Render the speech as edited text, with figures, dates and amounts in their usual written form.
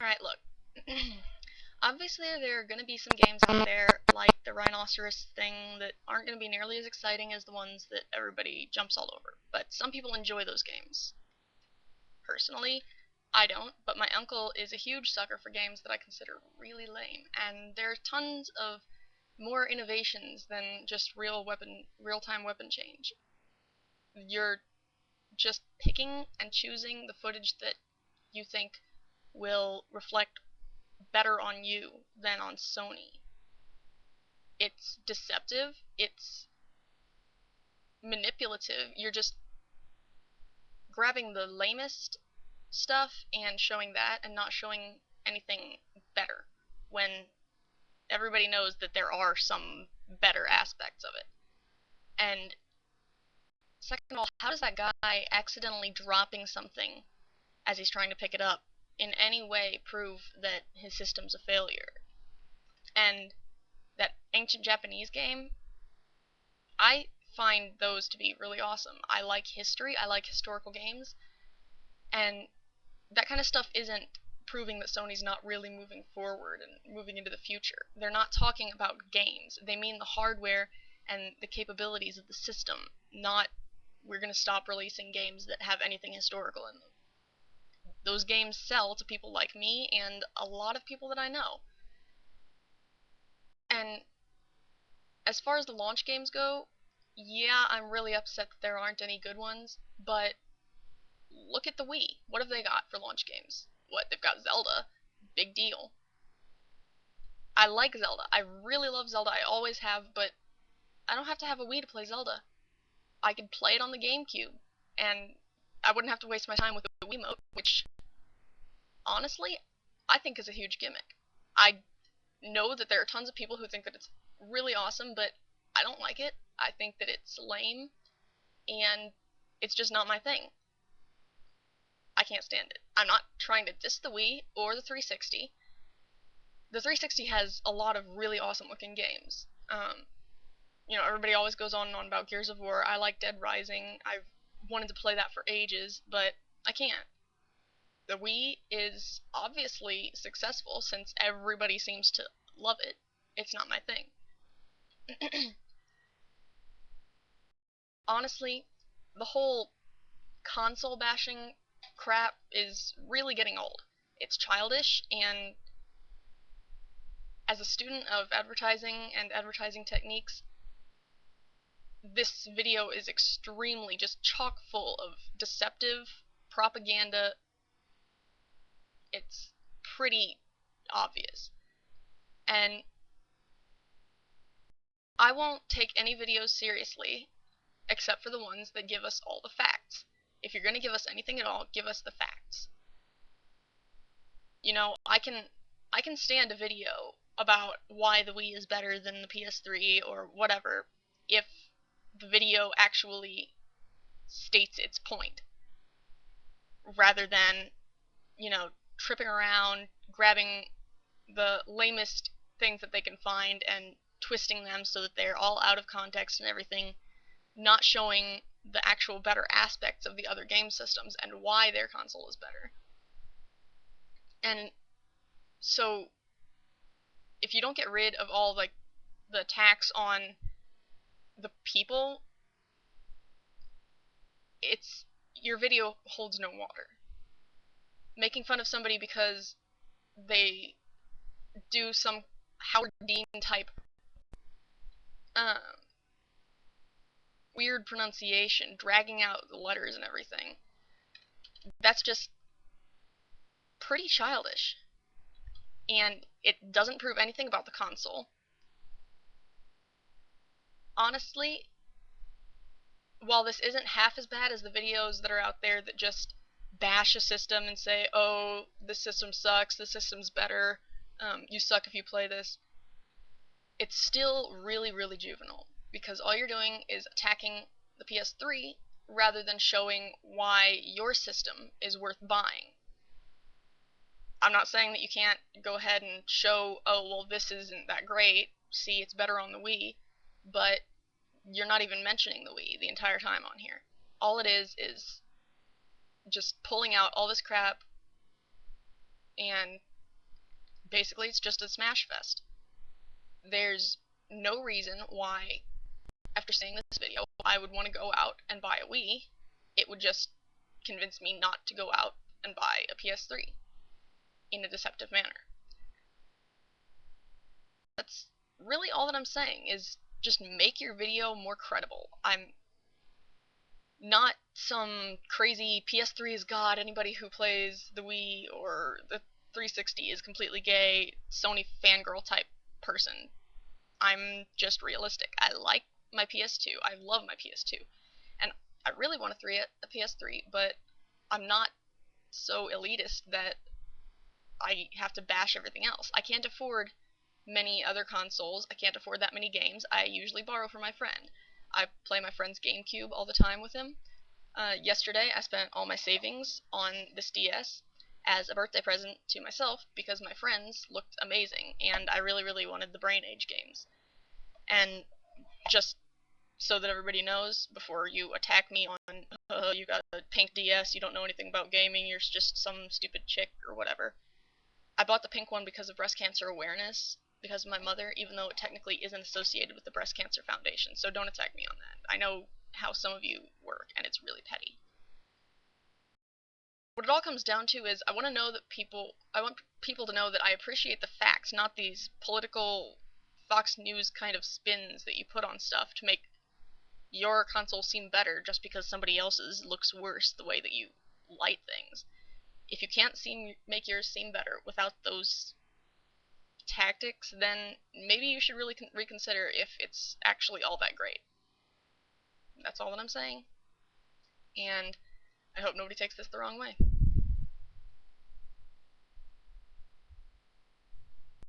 Alright, look. Obviously, there are going to be some games out there, like the Rhinoceros thing, that aren't going to be nearly as exciting as the ones that everybody jumps all over. But some people enjoy those games. Personally, I don't, but my uncle is a huge sucker for games that I consider really lame, and there are tons of more innovations than just real-time weapon change. You're just picking and choosing the footage that you think will reflect better on you than on Sony. It's deceptive, it's manipulative, you're just grabbing the lamest stuff and showing that and not showing anything better when everybody knows that there are some better aspects of it. And second of all, how does that guy accidentally dropping something as he's trying to pick it up in any way prove that his system's a failure? And that ancient Japanese game, I find those to be really awesome. I like history, I like historical games, and that kind of stuff isn't proving that Sony's not really moving forward and moving into the future. They're not talking about games. They mean the hardware and the capabilities of the system, not we're going to stop releasing games that have anything historical in them. Those games sell to people like me and a lot of people that I know. And as far as the launch games go, yeah, I'm really upset that there aren't any good ones, but look at the Wii. What have they got for launch games? What, they've got Zelda. Big deal. I like Zelda. I really love Zelda. I always have, but I don't have to have a Wii to play Zelda. I could play it on the GameCube, and I wouldn't have to waste my time with the Wiimote, which, honestly, I think is a huge gimmick. I know that there are tons of people who think that it's really awesome, but I don't like it. I think that it's lame, and it's just not my thing. I can't stand it. I'm not trying to diss the Wii or the 360. The 360 has a lot of really awesome looking games. Everybody always goes on and on about Gears of War. I like Dead Rising. I've wanted to play that for ages, but I can't. The Wii is obviously successful since everybody seems to love it. It's not my thing. Honestly, the whole console bashing crap is really getting old. It's childish, and as a student of advertising and advertising techniques, this video is extremely just chock full of deceptive propaganda. It's pretty obvious. And I won't take any videos seriously except for the ones that give us all the facts. If you're going to give us anything at all, give us the facts. I can stand a video about why the Wii is better than the PS3 or whatever if the video actually states its point rather than, tripping around, grabbing the lamest things that they can find and twisting them so that they're all out of context and everything, not showing the actual better aspects of the other game systems and why their console is better. And so if you don't get rid of all like the attacks on the people, it's your video holds no water. Making fun of somebody because they do some Howard Dean type uh, weird pronunciation, dragging out the letters and everything, that's just pretty childish. And it doesn't prove anything about the console. Honestly, while this isn't half as bad as the videos that are out there that just bash a system and say, oh, this system sucks, this system's better, you suck if you play this, it's still really, really juvenile. Because all you're doing is attacking the PS3 rather than showing why your system is worth buying. I'm not saying that you can't go ahead and show, oh, well, this isn't that great, see, it's better on the Wii, but you're not even mentioning the Wii the entire time on here. All it is just pulling out all this crap and Basically, it's just a smash fest. There's no reason why, after seeing this video, I would want to go out and buy a Wii. It would just convince me not to go out and buy a PS3 in a deceptive manner. That's really all that I'm saying, is just make your video more credible. I'm not some crazy PS3 is God, anybody who plays the Wii or the 360 is completely gay, Sony fangirl type person. I'm just realistic. I like my PS2. I love my PS2. And I really want a PS3, but I'm not so elitist that I have to bash everything else. I can't afford many other consoles. I can't afford that many games. I usually borrow from my friend. I play my friend's GameCube all the time with him. Yesterday, I spent all my savings on this DS as a birthday present to myself because my friends looked amazing, and I really, really wanted the Brain Age games. And just so that everybody knows, before you attack me on, you got a pink DS, you don't know anything about gaming, you're just some stupid chick or whatever. I bought the pink one because of breast cancer awareness, because of my mother, even though it technically isn't associated with the Breast Cancer Foundation, so don't attack me on that. I know how some of you work, and it's really petty. What it all comes down to is I want people to know that I appreciate the facts, not these political Fox News kind of spins that you put on stuff to make your console seem better just because somebody else's looks worse the way that you light things. If you can't make yours seem better without those tactics, then maybe you should really reconsider if it's actually all that great. That's all that I'm saying. And I hope nobody takes this the wrong way.